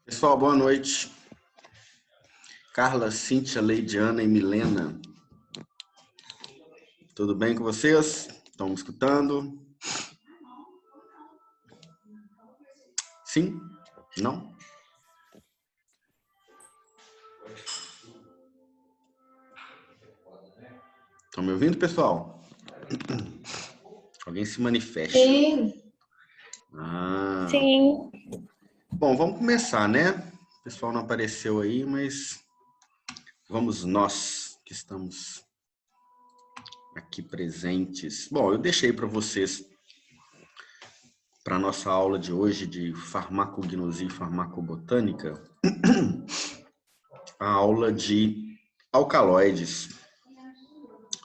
Pessoal, boa noite. Carla, Cíntia, Leidiana e Milena. Tudo bem com vocês? Estão me escutando? Sim? Não? Estão me ouvindo, pessoal? Alguém se manifeste. Sim. Sim. Bom, vamos começar, né? O pessoal não apareceu aí, mas vamos nós que estamos aqui presentes. Bom, eu deixei para vocês, para a nossa aula de hoje de farmacognosia e farmacobotânica, a aula de alcaloides.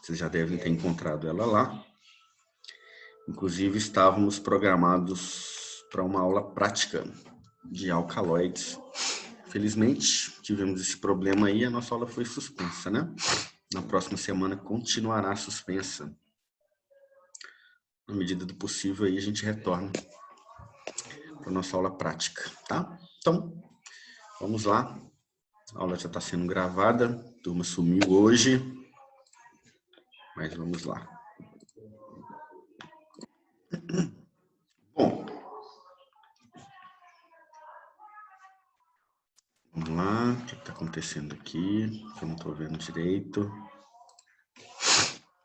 Vocês já devem ter encontrado ela lá. Inclusive, estávamos programados para uma aula prática de alcaloides. Felizmente, tivemos esse problema aí e a nossa aula foi suspensa, né? Na próxima semana continuará suspensa. Na medida do possível, aí a gente retorna para a nossa aula prática, tá? Então, vamos lá. A aula já está sendo gravada. A turma sumiu hoje. Mas vamos lá. Bom, vamos lá. O que está acontecendo aqui? Eu não estou vendo direito.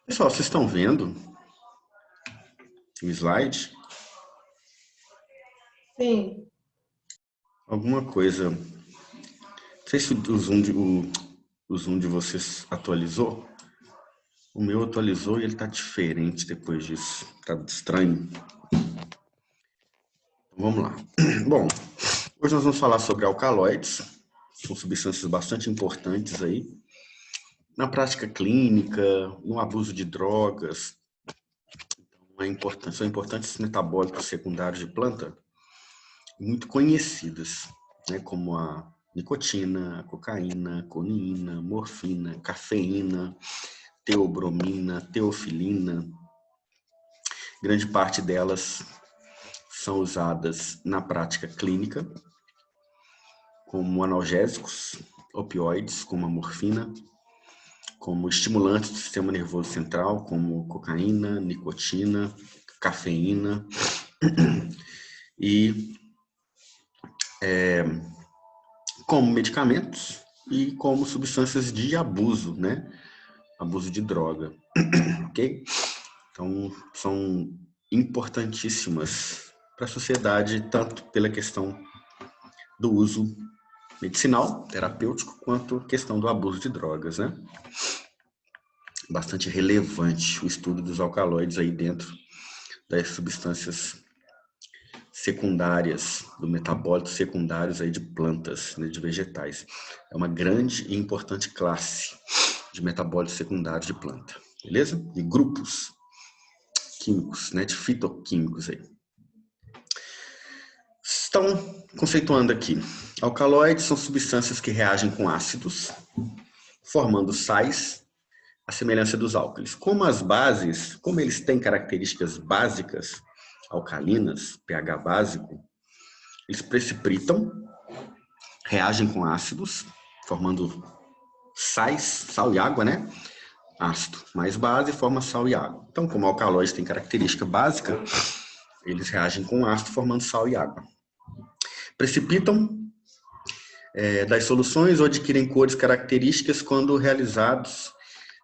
Pessoal, vocês estão vendo o slide? Sim. Alguma coisa. Não sei se o Zoom de vocês atualizou. O meu atualizou e ele está diferente depois disso. Está estranho. Vamos lá. Bom, hoje nós vamos falar sobre alcaloides. São substâncias bastante importantes aí na prática clínica, no abuso de drogas. Então, são importantes metabólicos secundários de planta muito conhecidas, né, como a nicotina, a cocaína, a codeína, morfina, cafeína, teobromina, teofilina. Grande parte delas são usadas na prática clínica como analgésicos, opioides, como a morfina, como estimulantes do sistema nervoso central, como cocaína, nicotina, cafeína e como medicamentos e como substâncias de abuso, né? Abuso de droga, ok? Então, são importantíssimas para a sociedade, tanto pela questão do uso medicinal, terapêutico, quanto a questão do abuso de drogas, né? Bastante relevante o estudo dos alcaloides aí dentro das substâncias secundárias, do metabólitos secundários aí de plantas, né, de vegetais. É uma grande e importante classe de metabólitos secundários de planta, beleza? De grupos químicos, né, de fitoquímicos aí. Estão conceituando aqui. Alcaloides são substâncias que reagem com ácidos, formando sais, à semelhança dos álcalis. Como as bases, como eles têm características básicas, alcalinas, pH básico, eles precipitam, reagem com ácidos, formando sais, sal e água, né? Ácido mais base forma sal e água. Então, como alcaloides têm característica básica, eles reagem com ácido formando sal e água. Precipitam das soluções ou adquirem cores características quando realizados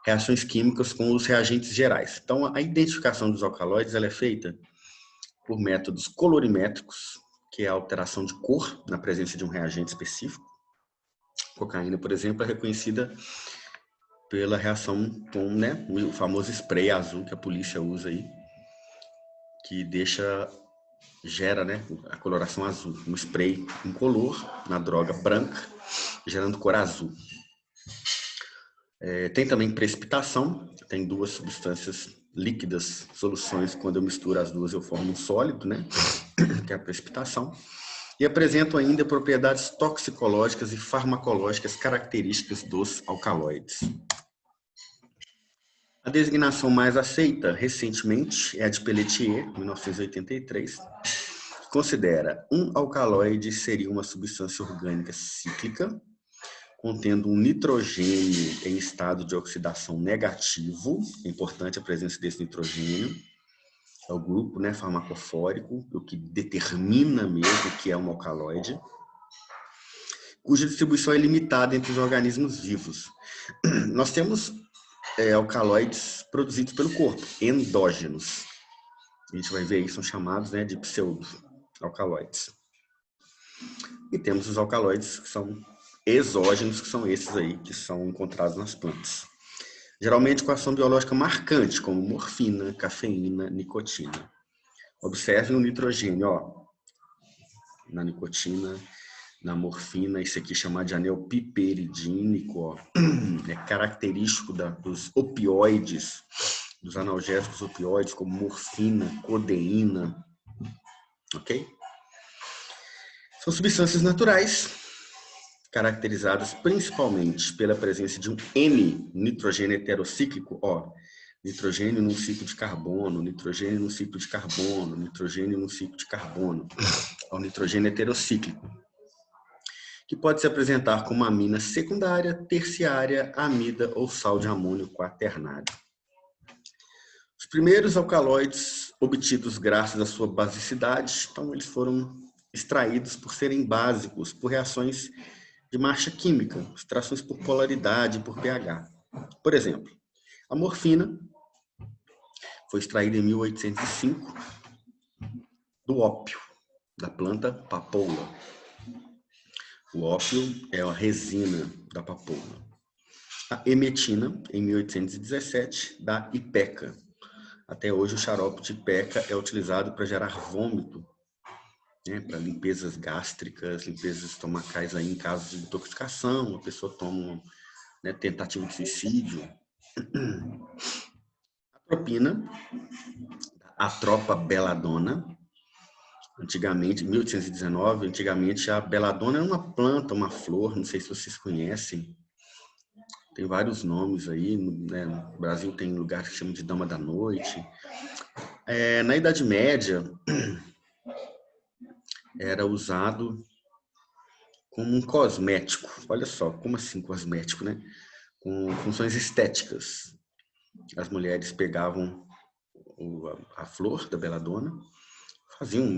reações químicas com os reagentes gerais. Então, a identificação dos alcaloides ela é feita por métodos colorimétricos, que é a alteração de cor na presença de um reagente específico. A cocaína, por exemplo, é reconhecida pela reação com, né, o famoso spray azul que a polícia usa aí, que gera, né, a coloração azul, um spray incolor na droga branca, gerando cor azul. Tem também precipitação, tem duas substâncias líquidas, soluções, quando eu misturo as duas eu formo um sólido, né, que é a precipitação, e apresentam ainda propriedades toxicológicas e farmacológicas características dos alcaloides. A designação mais aceita recentemente é a de Pelletier, 1983, considera um alcaloide seria uma substância orgânica cíclica, contendo um nitrogênio em estado de oxidação negativo. É importante a presença desse nitrogênio. É o grupo, né, farmacofórico, o que determina mesmo que é um alcaloide, cuja distribuição é limitada entre os organismos vivos. Nós temos alcaloides produzidos pelo corpo, endógenos. A gente vai ver aí, são chamados, né, de pseudo-alcaloides. E temos os alcaloides que são exógenos, que são esses aí, que são encontrados nas plantas. Geralmente com ação biológica marcante, como morfina, cafeína, nicotina. Observem o nitrogênio, ó, na nicotina, na morfina, isso aqui é chamado de anel piperidínico, ó, é característico dos opioides, dos analgésicos opioides, como morfina, codeína, ok? São substâncias naturais, caracterizadas principalmente pela presença de um N-nitrogênio heterocíclico, ó, nitrogênio num ciclo de carbono, nitrogênio num ciclo de carbono, nitrogênio num ciclo de carbono, ao nitrogênio heterocíclico, que pode se apresentar como amina secundária, terciária, amida ou sal de amônio quaternário. Os primeiros alcaloides obtidos graças à sua basicidade, então eles foram extraídos por serem básicos, por reações de marcha química, extrações por polaridade, por pH. Por exemplo, a morfina foi extraída em 1805 do ópio, da planta papoula. O ópio é a resina da papoula. A emetina, em 1817, da ipeca. Até hoje, o xarope de ipeca é utilizado para gerar vômito, né, para limpezas gástricas, limpezas estomacais aí em caso de intoxicação, a pessoa toma, né, tentativa de suicídio. Atropina, a tropa beladona, antigamente, 1819, antigamente a beladona era uma planta, uma flor, não sei se vocês conhecem, tem vários nomes aí, né? No Brasil tem lugar que chama de dama da noite. Na Idade Média, era usado como um cosmético. Olha só, como assim cosmético, né? Com funções estéticas. As mulheres pegavam a flor da beladona,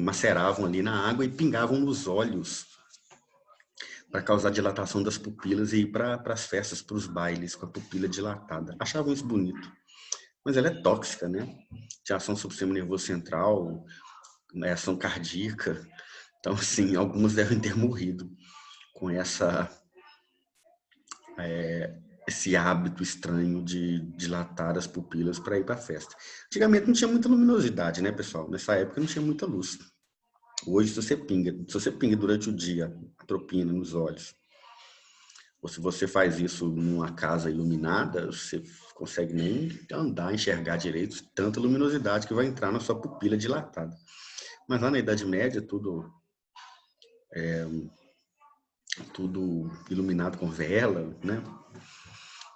maceravam ali na água e pingavam nos olhos para causar dilatação das pupilas e ir para as festas, para os bailes com a pupila dilatada. Achavam isso bonito. Mas ela é tóxica, né? De ação sobre o sistema nervoso central, ação cardíaca. Então, assim, alguns devem ter morrido com esse hábito estranho de dilatar as pupilas para ir para a festa. Antigamente não tinha muita luminosidade, né, pessoal? Nessa época não tinha muita luz. Hoje, se você pinga durante o dia atropina nos olhos, ou se você faz isso numa casa iluminada, você consegue nem andar, enxergar direito, tanta luminosidade que vai entrar na sua pupila dilatada. Mas lá na Idade Média, tudo iluminado com vela, né?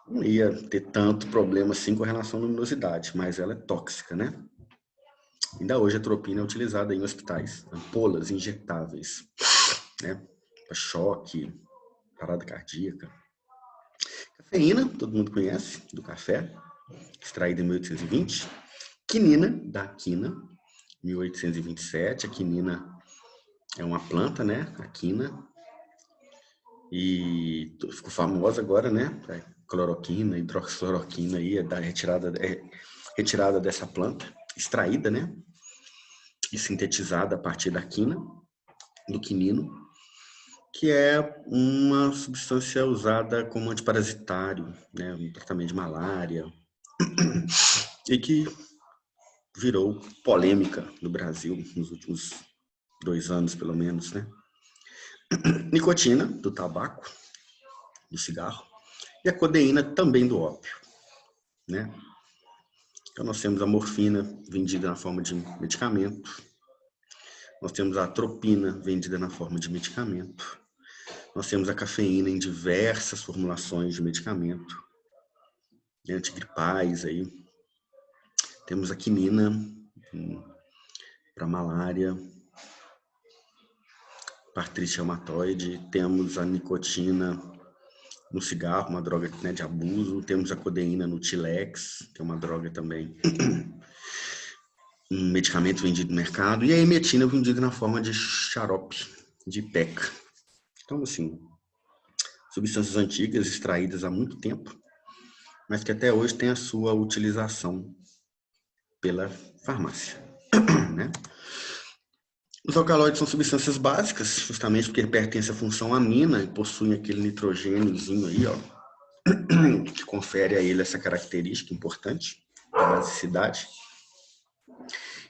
Não ia ter tanto problema assim com relação à luminosidade, mas ela é tóxica, né? Ainda hoje a atropina é utilizada em hospitais, ampolas injetáveis, né? Para choque, parada cardíaca. Cafeína, todo mundo conhece, do café, extraída em 1820. Quinina, da quina, 1827. A quinina é uma planta, né? A quina. E ficou famosa agora, né? Cloroquina, hidroxicloroquina aí é retirada dessa planta, extraída, né? E sintetizada a partir da quina, do quinino, que é uma substância usada como antiparasitário, né? No tratamento de malária, e que virou polêmica no Brasil nos últimos 2 anos, pelo menos, né? Nicotina, do tabaco, do cigarro, e a codeína também do ópio, né? Então nós temos a morfina vendida na forma de medicamento, nós temos a atropina vendida na forma de medicamento, nós temos a cafeína em diversas formulações de medicamento, né, antigripais aí, temos a quinina para malária, para artrite reumatoide, temos a nicotina no cigarro, uma droga, né, de abuso, temos a codeína no Tilex, que é uma droga também, um medicamento vendido no mercado, e a emetina vendida na forma de xarope, de PECA. Então, assim, substâncias antigas, extraídas há muito tempo, mas que até hoje tem a sua utilização pela farmácia, né? Os alcaloides são substâncias básicas, justamente porque ele pertence à função amina e possuem aquele nitrogêniozinho aí, ó, que confere a ele essa característica importante, a basicidade,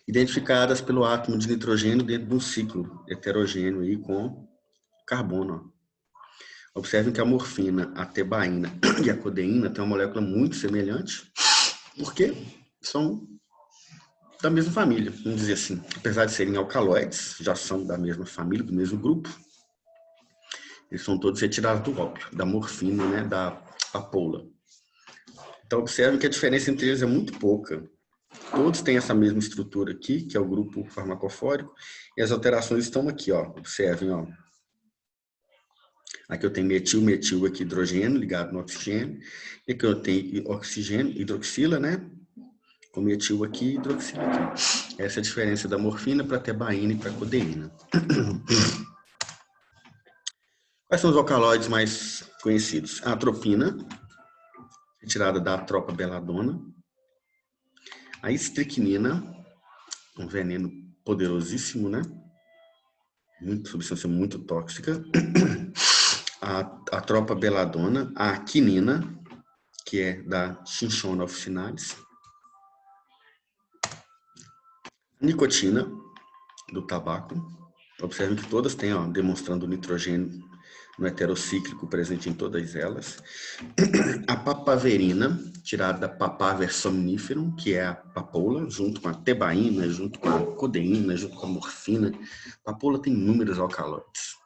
identificadas pelo átomo de nitrogênio dentro de um ciclo heterogêneo aí com carbono. Observem que a morfina, a tebaína e a codeína têm uma molécula muito semelhante, porque são da mesma família, vamos dizer assim. Apesar de serem alcaloides, já são da mesma família, do mesmo grupo, eles são todos retirados do ópio, da morfina, né, da papoula. Então, observem que a diferença entre eles é muito pouca. Todos têm essa mesma estrutura aqui, que é o grupo farmacofórico, e as alterações estão aqui, ó. Observem, ó. Aqui eu tenho metil aqui, hidrogênio ligado no oxigênio. E aqui eu tenho oxigênio, hidroxila, né? Com metil aqui e hidroxila aqui. Essa é a diferença da morfina para a tebaína e para a codeína. Quais são os alcaloides mais conhecidos? A atropina, retirada da atropa beladona. A estricnina, um veneno poderosíssimo, né? Substância muito tóxica. A tropa beladona, a quinina, que é da Cinchona officinalis. Nicotina, do tabaco. Observem que todas têm, ó, demonstrando nitrogênio no heterocíclico presente em todas elas. A papaverina, tirada da Papaver somniferum, que é a papoula, junto com a tebaína, junto com a codeína, junto com a morfina. A papoula tem inúmeros alcaloides.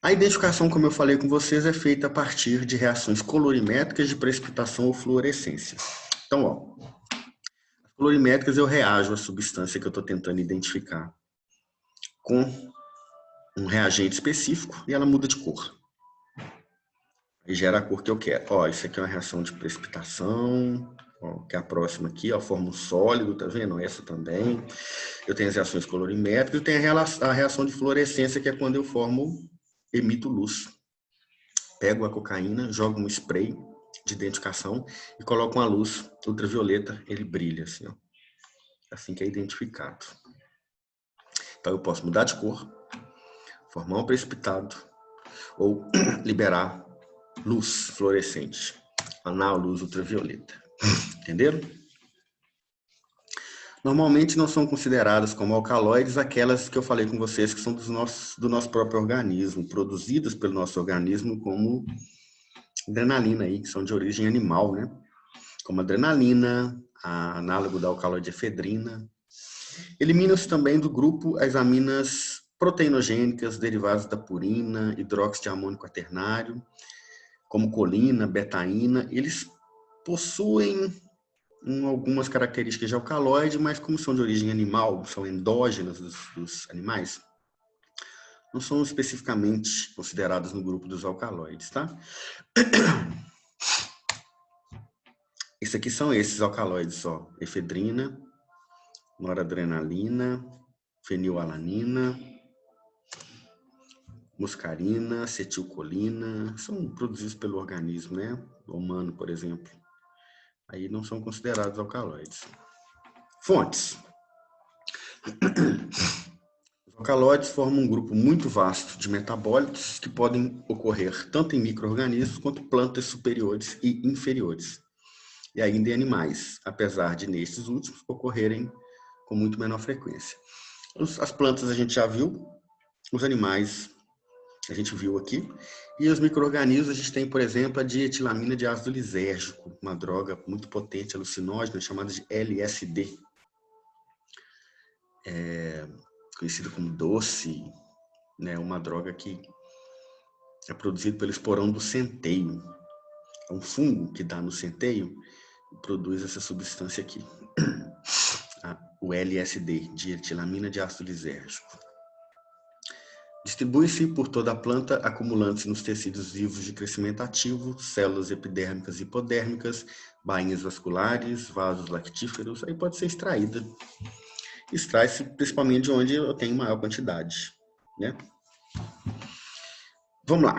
A identificação, como eu falei com vocês, é feita a partir de reações colorimétricas de precipitação ou fluorescência. Então, ó, as colorimétricas eu reajo à substância que eu estou tentando identificar com um reagente específico e ela muda de cor. E gera a cor que eu quero. Ó, isso aqui é uma reação de precipitação, ó, que é a próxima aqui, ó, forma um sólido, tá vendo? Essa também. Eu tenho as reações colorimétricas, eu tenho a reação de fluorescência, que é quando eu emito luz. Pego a cocaína, jogo um spray de identificação e coloco uma luz ultravioleta, ele brilha assim, ó. Assim que é identificado. Então eu posso mudar de cor, formar um precipitado ou liberar luz fluorescente, a luz ultravioleta. Entenderam? Normalmente não são consideradas como alcaloides aquelas que eu falei com vocês que são do nosso próprio organismo, produzidas pelo nosso organismo como adrenalina aí, que são de origem animal, né? Como adrenalina, análogo da alcaloide efedrina. Eliminam-se também do grupo as aminas proteinogênicas derivadas da purina, hidróxido de amônio quaternário, como colina, betaína. Eles possuem algumas características de alcaloide, mas como são de origem animal, são endógenas dos animais, não são especificamente consideradas no grupo dos alcaloides, tá? Esses aqui são esses alcaloides, ó, efedrina, noradrenalina, fenilalanina, muscarina, acetilcolina, são produzidos pelo organismo, né? O humano, por exemplo. Aí não são considerados alcaloides. Fontes. Os alcaloides formam um grupo muito vasto de metabólitos que podem ocorrer tanto em micro-organismos quanto plantas superiores e inferiores. E ainda em animais, apesar de nestes últimos ocorrerem com muito menor frequência. As plantas a gente já viu, os animais a gente viu aqui, e os micro-organismos a gente tem, por exemplo, a dietilamina de ácido lisérgico, uma droga muito potente, alucinógena, chamada de LSD. Conhecida como doce, né, uma droga que é produzida pelo esporão do centeio. É um fungo que dá no centeio e produz essa substância aqui, o LSD, dietilamina de ácido lisérgico. Distribui-se por toda a planta, acumulando-se nos tecidos vivos de crescimento ativo, células epidérmicas e hipodérmicas, bainhas vasculares, vasos lactíferos. Aí pode ser extraída. Extrai-se principalmente de onde eu tenho maior quantidade, né? Vamos lá.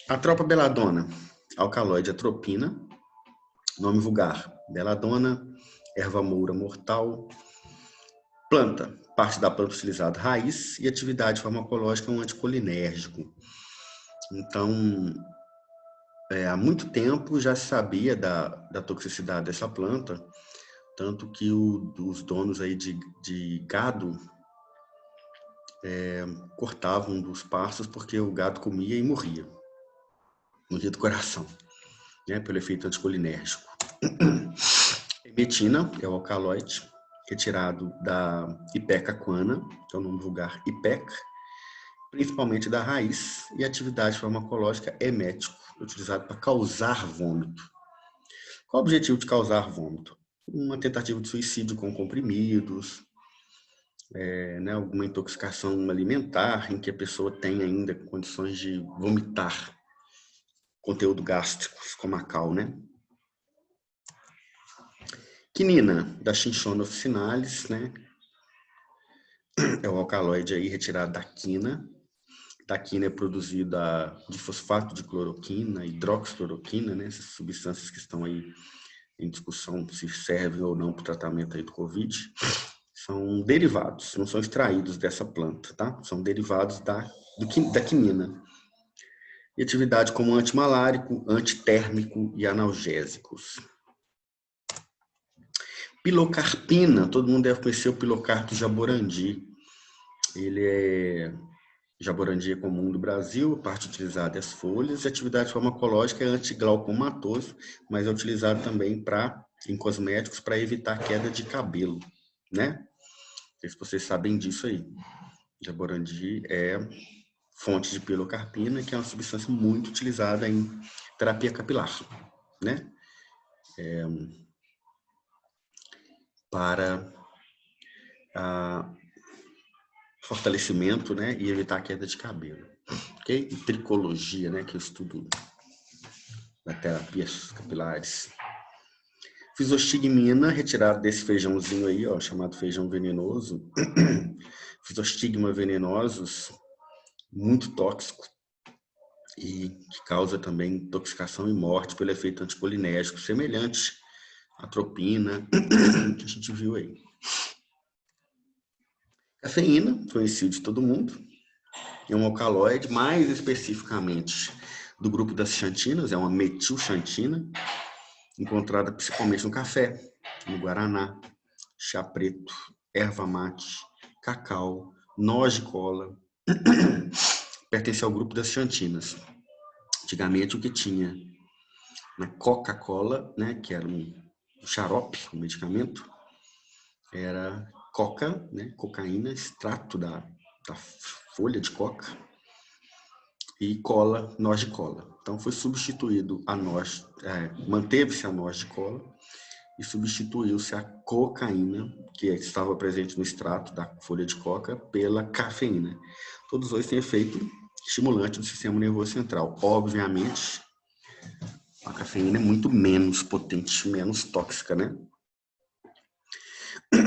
A tropa beladona, alcaloide atropina, nome vulgar, beladona, erva moura mortal, planta, parte da planta utilizada, raiz, e atividade farmacológica, um anticolinérgico. Então, há muito tempo já se sabia da toxicidade dessa planta, tanto que os donos aí de gado cortavam dos pastos porque o gado comia e morria do coração, né, pelo efeito anticolinérgico. Emetina é o alcaloide retirado da Ipeca aquana, que é o nome vulgar Ipeca, principalmente da raiz, e a atividade farmacológica emético, utilizado para causar vômito. Qual o objetivo de causar vômito? Uma tentativa de suicídio com comprimidos, né, alguma intoxicação alimentar em que a pessoa tem ainda condições de vomitar conteúdo gástrico, estomacal, né? Quinina, da Cinchona officinalis, né? É o alcaloide aí retirado da quina. Da quina é produzida de fosfato de cloroquina, hidroxicloroquina, né? Essas substâncias que estão aí em discussão se servem ou não para o tratamento aí do Covid. São derivados, não são extraídos dessa planta, tá? São derivados da quinina. E atividade como antimalárico, antitérmico e analgésicos. Pilocarpina, todo mundo deve conhecer o pilocarpo jaborandi. Ele é jaborandi é comum do Brasil, a parte utilizada é as folhas, e a atividade farmacológica é antiglaucomatoso, mas é utilizado também em cosméticos para evitar queda de cabelo, né? Não sei se vocês sabem disso aí. Jaborandi é fonte de pilocarpina, que é uma substância muito utilizada em terapia capilar, né? Para fortalecimento, né, e evitar a queda de cabelo. Ok? E tricologia, né, que eu estudo da terapias capilares. Fisostigmina, retirado desse feijãozinho aí, ó, chamado feijão venenoso. Fisostigma venenosos, muito tóxico, e que causa também intoxicação e morte pelo efeito anticolinérgico, semelhante à atropina, que a gente viu aí. Cafeína, conhecido de todo mundo, é um alcaloide, mais especificamente do grupo das xantinas, é uma metilxantina, encontrada principalmente no café, no guaraná, chá preto, erva mate, cacau, noz de cola. Pertence ao grupo das xantinas. Antigamente o que tinha na Coca-Cola, né, que era um xarope, um medicamento, era coca, né, cocaína, extrato da folha de coca, e cola, noz de cola. Então foi substituído a noz, manteve-se a noz de cola e substituiu-se a cocaína, que estava presente no extrato da folha de coca, pela cafeína. Todos dois têm efeito estimulante do sistema nervoso central. Obviamente, a cafeína é muito menos potente, menos tóxica, né?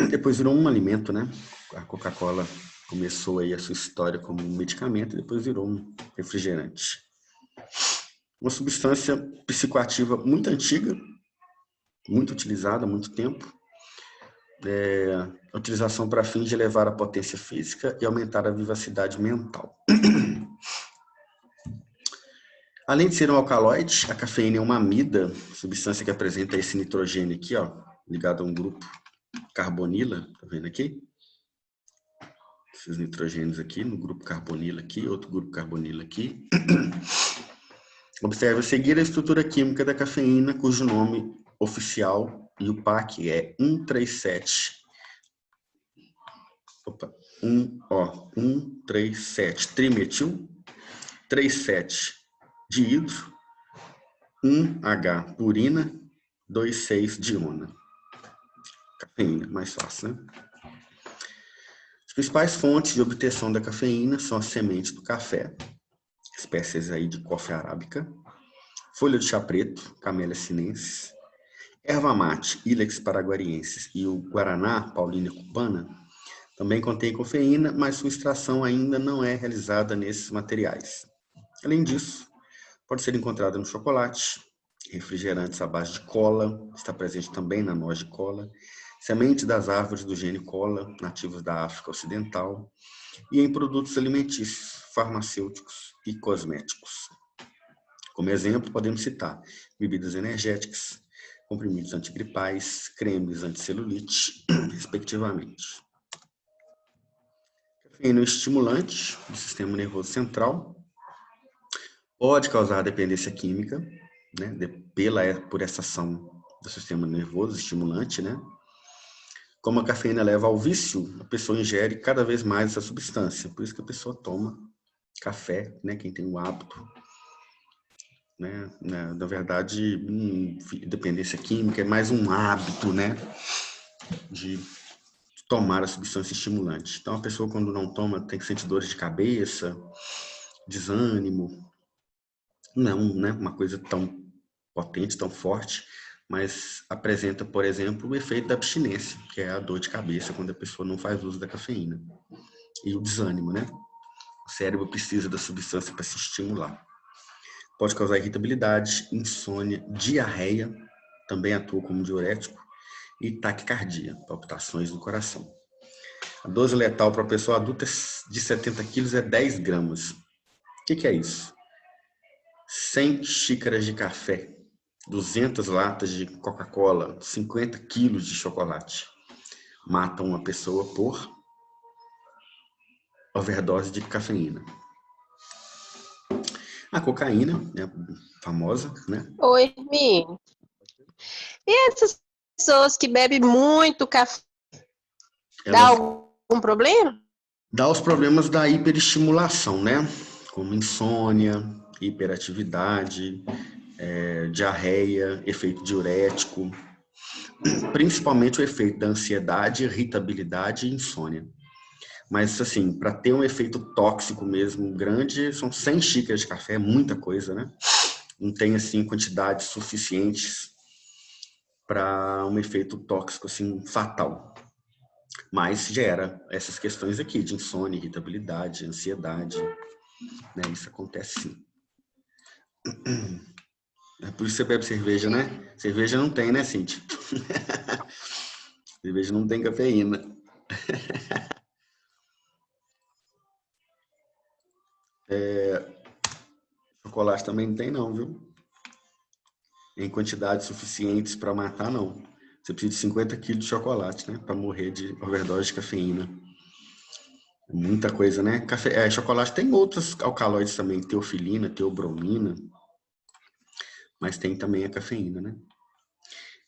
Depois virou um alimento, né? A Coca-Cola começou aí a sua história como um medicamento e depois virou um refrigerante. Uma substância psicoativa muito antiga, muito utilizada há muito tempo. A utilização para fins de elevar a potência física e aumentar a vivacidade mental. Além de ser um alcaloide, a cafeína é uma amida, substância que apresenta esse nitrogênio aqui, ó, ligado a um grupo carbonila, tá vendo aqui? Esses nitrogênios aqui, no grupo carbonila aqui, outro grupo carbonila aqui. Observe a seguir a estrutura química da cafeína, cujo nome oficial e o PAC é 137. 137 trimetil, 37 diidro, 1H purina, 26 diona. Cafeína, mais fácil, né? As principais fontes de obtenção da cafeína são as sementes do café, espécies aí de coffea arábica, folha de chá preto, Camellia sinensis, erva mate, Ilex paraguariensis e o guaraná, Paulínia cubana, também contém cafeína, mas sua extração ainda não é realizada nesses materiais. Além disso, pode ser encontrada no chocolate, refrigerantes à base de cola, está presente também na noz de cola, sementes das árvores do gênero cola, nativos da África Ocidental, e em produtos alimentícios, farmacêuticos e cosméticos. Como exemplo, podemos citar bebidas energéticas, comprimidos antigripais, cremes anticelulite, respectivamente. Cafeína é um estimulante do sistema nervoso central, pode causar dependência química, né, por essa ação do sistema nervoso estimulante, né? Como a cafeína leva ao vício, a pessoa ingere cada vez mais essa substância. Por isso que a pessoa toma café, né? Quem tem o hábito, né? Na verdade, dependência química é mais um hábito, né? De tomar a substância estimulante. Então, a pessoa, quando não toma, tem que sentir dores de cabeça, desânimo. Não, né? Uma coisa tão potente, tão forte, mas apresenta, por exemplo, o efeito da abstinência, que é a dor de cabeça quando a pessoa não faz uso da cafeína. E o desânimo, né? O cérebro precisa da substância para se estimular. Pode causar irritabilidade, insônia, diarreia, também atua como diurético, e taquicardia, palpitações do coração. A dose letal para a pessoa adulta de 70 quilos é 10 gramas. O que é isso? 100 xícaras de café, 200 latas de Coca-Cola, 50 quilos de chocolate. Matam uma pessoa por overdose de cafeína. A cocaína, né, famosa, né? Oi, Mi. E essas pessoas que bebem muito café, dá algum problema? Dá os problemas da hiperestimulação, né? Como insônia, hiperatividade, diarreia, efeito diurético, principalmente o efeito da ansiedade, irritabilidade e insônia. Mas, assim, para ter um efeito tóxico mesmo grande, são 100 xícaras de café, é muita coisa, né? Não tem, assim, quantidades suficientes para um efeito tóxico, assim, fatal. Mas gera essas questões aqui de insônia, irritabilidade, ansiedade, né? Isso acontece sim. É por isso que você bebe cerveja, né? Cerveja não tem, né, Cíntia? Cerveja não tem cafeína. Chocolate também não tem não, viu? Em quantidades suficientes para matar, não. Você precisa de 50 quilos de chocolate, né? Para morrer de overdose de cafeína. Muita coisa, né? Chocolate tem outros alcaloides também, teofilina, teobromina, mas tem também a cafeína, né?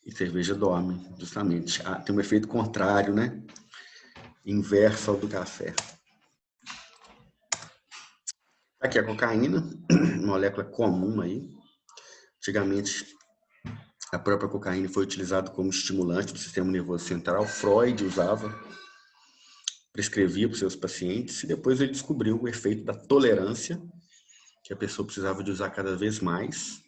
E cerveja dorme, justamente. Tem um efeito contrário, né? Inverso ao do café. Aqui a cocaína, molécula comum aí. Antigamente, a própria cocaína foi utilizada como estimulante do sistema nervoso central. Freud usava, prescrevia para os seus pacientes, e depois ele descobriu o efeito da tolerância, que a pessoa precisava de usar cada vez mais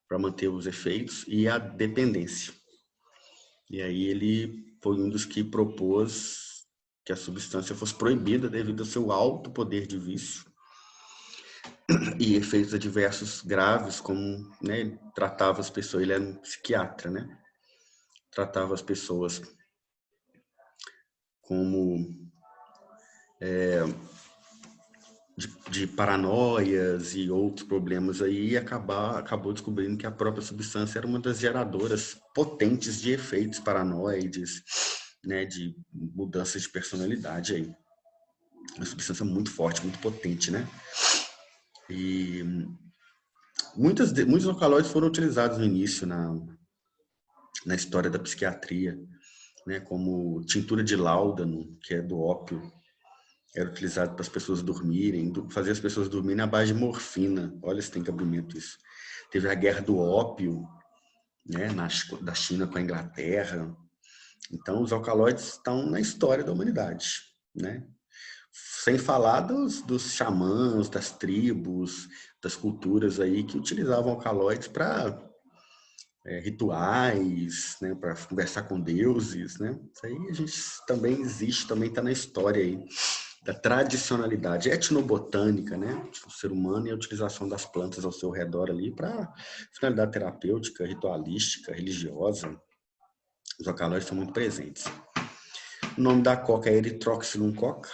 para manter os efeitos, e a dependência. E aí ele foi um dos que propôs que a substância fosse proibida devido ao seu alto poder de vício e efeitos adversos graves, como, né, ele tratava as pessoas, ele era um psiquiatra, né? Tratava as pessoas como de paranoias e outros problemas aí, e acabou descobrindo que a própria substância era uma das geradoras potentes de efeitos paranoides, né, de mudanças de personalidade aí. Uma substância muito forte, muito potente, né? E muitos alcaloides foram utilizados no início na história da psiquiatria, né, como tintura de láudano, que é do ópio, era utilizado para as pessoas dormirem, fazer as pessoas dormirem à base de morfina. Olha se tem cabimento isso. Teve a guerra do ópio, né, da China com a Inglaterra. Então, os alcaloides estão na história da humanidade. né? Sem falar dos xamãs, das tribos, das culturas aí que utilizavam alcaloides para rituais, né, para conversar com deuses, né? Isso aí a gente também existe, também está na história aí da tradicionalidade etnobotânica, né, do ser humano e a utilização das plantas ao seu redor ali para finalidade terapêutica, ritualística, religiosa. Os alcaloides são muito presentes. O nome da coca é Erythroxylum coca,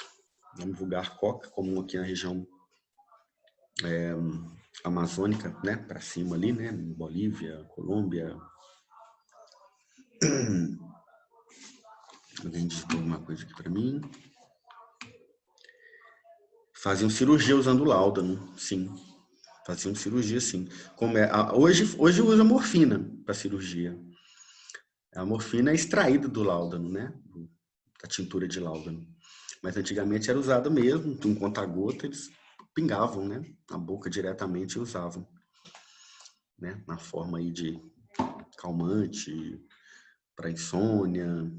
nome vulgar coca, comum aqui na região amazônica, né, para cima ali, né, Bolívia, Colômbia. Alguém digitou alguma coisa aqui para mim? Faziam cirurgia usando láudano, sim. Faziam cirurgia, sim. Hoje usa morfina para cirurgia. A morfina é extraída do láudano, né? Da tintura de láudano. Mas antigamente era usada mesmo, um conta-gota, eles pingavam, né? Na boca diretamente e usavam, né? Na forma aí de calmante, para insônia.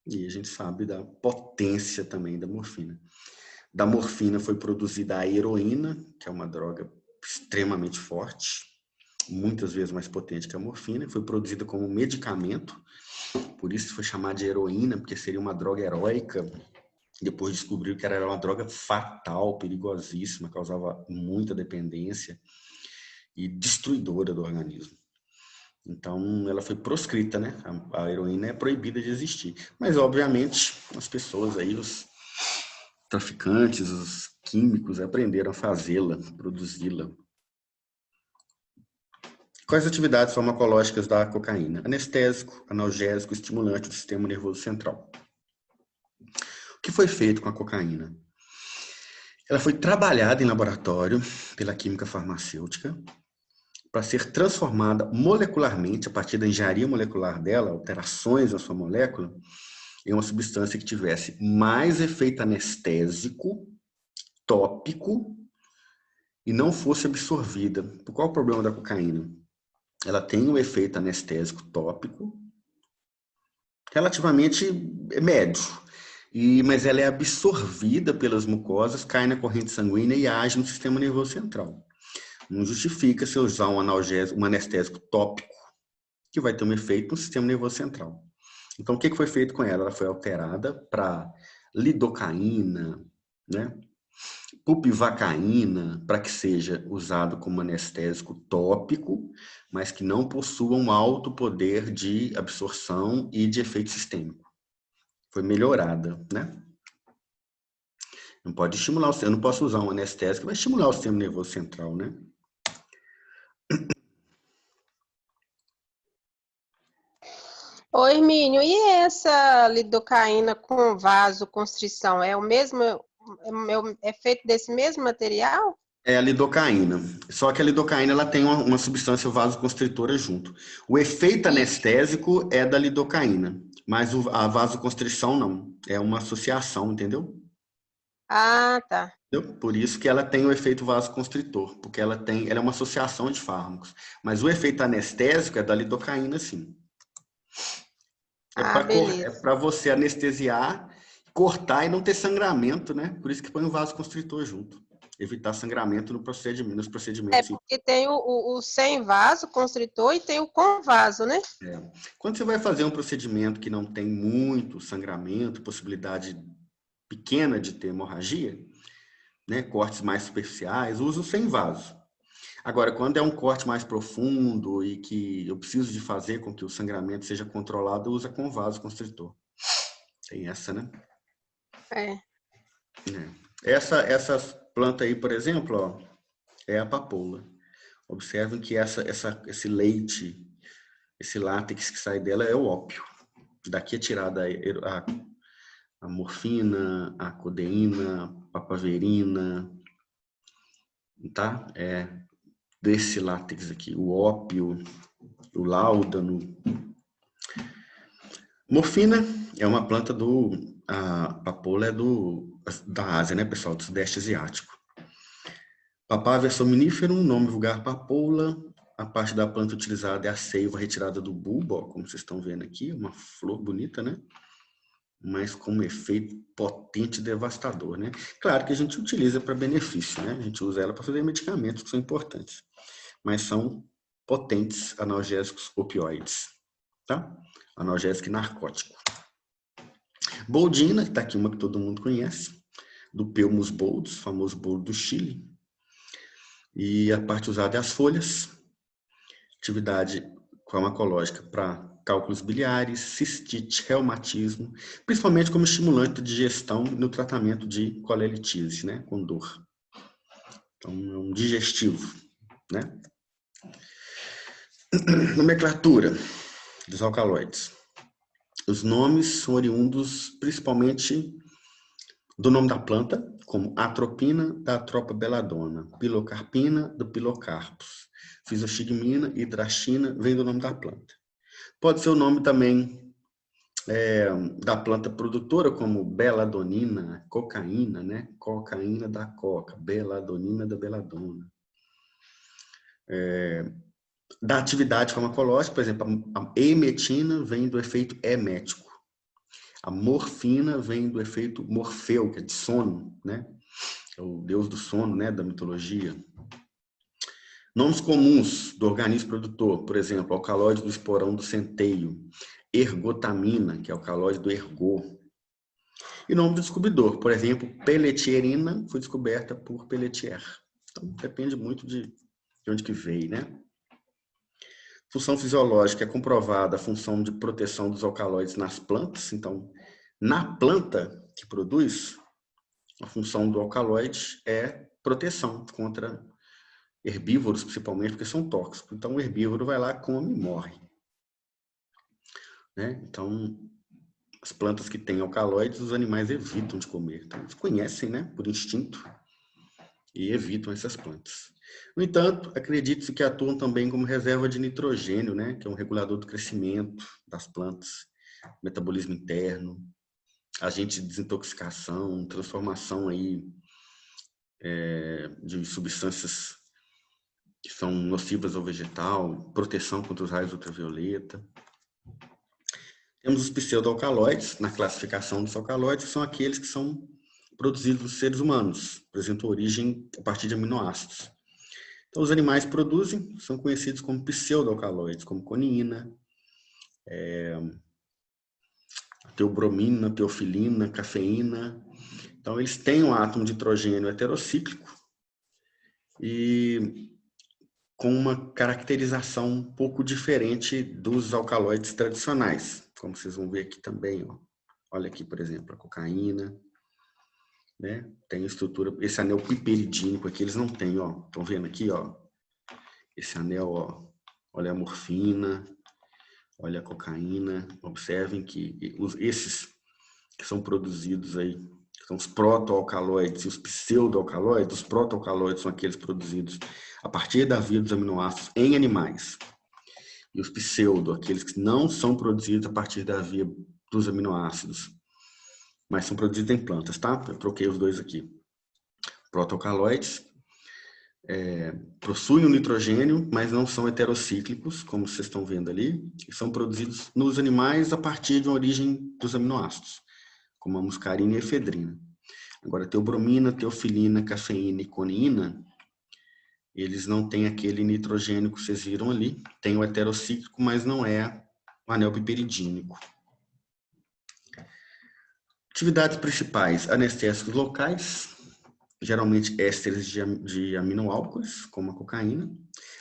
E a gente sabe da potência também da morfina. Da morfina foi produzida a heroína, que é uma droga extremamente forte, muitas vezes mais potente que a morfina, foi produzida como medicamento, por isso foi chamada de heroína, porque seria uma droga heróica. Depois descobriu que era uma droga fatal, perigosíssima, causava muita dependência e destruidora do organismo. Então, ela foi proscrita, né? A heroína é proibida de existir. Mas, obviamente, as pessoas aí, os traficantes, os químicos, aprenderam a fazê-la, produzi-la. Quais atividades farmacológicas da cocaína? Anestésico, analgésico, estimulante do sistema nervoso central. O que foi feito com a cocaína? Ela foi trabalhada em laboratório pela química farmacêutica para ser transformada molecularmente, a partir da engenharia molecular dela, alterações na sua molécula, em uma substância que tivesse mais efeito anestésico, tópico, e não fosse absorvida. Qual é o problema da cocaína? Ela tem um efeito anestésico tópico, relativamente médio, mas ela é absorvida pelas mucosas, cai na corrente sanguínea e age no sistema nervoso central. Não justifica se eu usar um analgésico, um anestésico tópico, que vai ter um efeito no sistema nervoso central. Então, o que foi feito com ela? Ela foi alterada para lidocaína, né? Bupivacaína, para que seja usado como anestésico tópico, mas que não possua um alto poder de absorção e de efeito sistêmico. Foi melhorada, né? Não pode estimular eu não posso usar um anestésico que vai estimular o sistema nervoso central, né? Ô, Hermínio, e essa lidocaína com vasoconstrição é o mesmo, é feito desse mesmo material? É a lidocaína. Só que a lidocaína ela tem uma substância vasoconstritora junto. O efeito anestésico é da lidocaína, mas a vasoconstrição não. É uma associação, entendeu? Ah, tá. Por isso que ela tem o efeito vasoconstritor, porque ela é uma associação de fármacos. Mas o efeito anestésico é da lidocaína, sim. Ah, É beleza. para você anestesiar, cortar e não ter sangramento, né? Por isso que põe o vasoconstritor junto. Evitar sangramento nos É procedimentos. porque tem o sem vaso constritor e tem o com vaso, né? Quando você vai fazer um procedimento que não tem muito sangramento, possibilidade pequena de ter hemorragia, né, cortes mais superficiais, uso sem vaso. Agora, quando é um corte mais profundo e que eu preciso de fazer com que o sangramento seja controlado, usa com vaso constritor. Tem essa, né? É. Essa planta aí, por exemplo, ó, é a papoula. Observem que esse leite, esse látex que sai dela é o ópio. Daqui é tirada a morfina, a codeína, a papaverina, tá? Desse látex aqui, o ópio, o láudano. Morfina é uma planta a papoula é da Ásia, né, pessoal? Do Sudeste Asiático. Papaver somniferum, nome vulgar papoula. A parte da planta utilizada é a seiva retirada do bulbo, ó, como vocês estão vendo aqui, uma flor bonita, né? mas com um efeito potente e devastador, né? Claro que a gente utiliza para benefício, né? A gente usa ela para fazer medicamentos que são importantes, mas são potentes analgésicos opioides, tá? Analgésico e narcótico. Boldina, que está aqui uma que todo mundo conhece, do Pelmus boldus, famoso boldo do Chile. E a parte usada é as folhas, atividade farmacológica para cálculos biliares, cistite, reumatismo, principalmente como estimulante de digestão no tratamento de colelitise, né, com dor. Então, é um digestivo, né? Nomenclatura dos alcaloides. Os nomes são oriundos principalmente do nome da planta, como atropina, da atropa belladonna, pilocarpina, do pilocarpus, fisoxigmina e hidrastina, vem do nome da planta. Pode ser o nome também da planta produtora, como belladonina, cocaína, né? Cocaína da coca, belladonina da belladonna. Da atividade farmacológica, por exemplo, a emetina vem do efeito emético. A morfina vem do efeito Morfeu, que é de sono, né? É o deus do sono, né, da mitologia. Nomes comuns do organismo produtor, por exemplo, alcaloide do esporão do centeio, ergotamina, que é o alcaloide do ergot. E nome do descobridor, por exemplo, pelletierina foi descoberta por Pelletier. Então, depende muito de onde que veio, né? Função fisiológica é comprovada a função de proteção dos alcaloides nas plantas. Então, na planta que produz, a função do alcaloide é proteção contra herbívoros, principalmente, porque são tóxicos. Então, o herbívoro vai lá, come e morre. Né? Então, as plantas que têm alcaloides, os animais evitam de comer. Então, eles conhecem, né, por instinto, e evitam essas plantas. No entanto, acredite-se que atuam também como reserva de nitrogênio, né, que é um regulador do crescimento das plantas, metabolismo interno, agente de desintoxicação, transformação aí, de substâncias que são nocivas ao vegetal, proteção contra os raios ultravioleta. Temos os pseudoalcaloides, na classificação dos alcaloides, que são aqueles que são produzidos nos seres humanos, apresentam origem a partir de aminoácidos. Então, os animais produzem, são conhecidos como pseudoalcaloides, como coniina, teobromina, teofilina, cafeína. Então, eles têm um átomo de nitrogênio heterocíclico e com uma caracterização um pouco diferente dos alcaloides tradicionais, como vocês vão ver aqui também. Ó. Olha aqui, por exemplo, a cocaína. Né? Tem estrutura, esse anel piperidínico aqui eles não têm, ó. Estão vendo aqui, ó? Esse anel, ó. Olha a morfina, olha a cocaína. Observem que esses que são produzidos aí, são os protoalcaloides e os pseudoalcaloides. Os protoalcaloides são aqueles produzidos a partir da via dos aminoácidos em animais. E os pseudo, aqueles que não são produzidos a partir da via dos aminoácidos, mas são produzidos em plantas, tá? Eu troquei os dois aqui. Protoalcaloides possuem o nitrogênio, mas não são heterocíclicos, como vocês estão vendo ali, e são produzidos nos animais a partir de uma origem dos aminoácidos, como a muscarina e a efedrina. Agora, teobromina, teofilina, cafeína e coniina, eles não têm aquele nitrogênio que vocês viram ali, tem o heterocíclico, mas não é o anel piperidínico. Atividades principais: anestésicos locais, geralmente ésteres de aminoálcools, como a cocaína,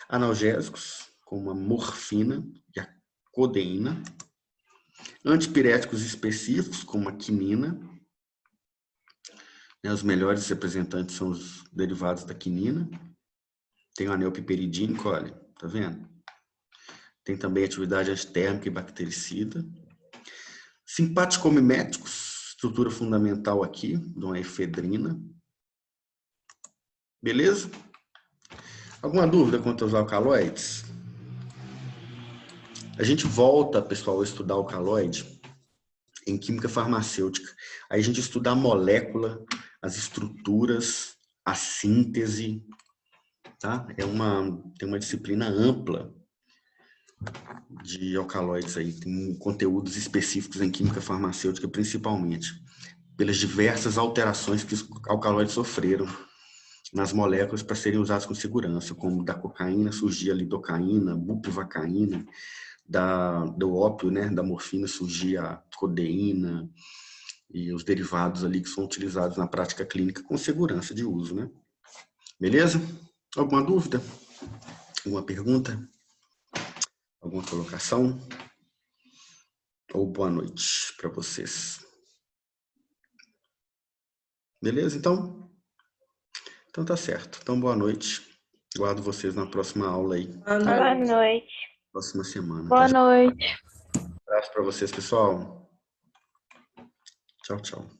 analgésicos, como a morfina e a codeína, antipiréticos específicos, como a quinina. Os melhores representantes são os derivados da quinina. Tem o anel piperidínico, olha, tá vendo? Tem também atividade antitérmica e bactericida. Simpaticomiméticos, estrutura fundamental aqui, de uma efedrina. Beleza? Alguma dúvida quanto aos alcaloides? A gente volta, pessoal, a estudar o alcaloide em química farmacêutica. Aí a gente estuda a molécula, as estruturas, a síntese, tá? Tem uma disciplina ampla de alcaloides aí, tem conteúdos específicos em química farmacêutica, principalmente, pelas diversas alterações que os alcaloides sofreram nas moléculas para serem usados com segurança, como da cocaína surgia a lidocaína, bupivacaína, do ópio, né, da morfina surgia a codeína e os derivados ali que são utilizados na prática clínica com segurança de uso, né? Beleza? Alguma dúvida? Alguma pergunta? Alguma colocação? Ou boa noite para vocês. Beleza, então? Então tá certo. Então, boa noite. Guardo vocês na próxima aula aí. Boa noite. Próxima semana. Boa Tá? noite. Um abraço para vocês, pessoal. Tchau, tchau.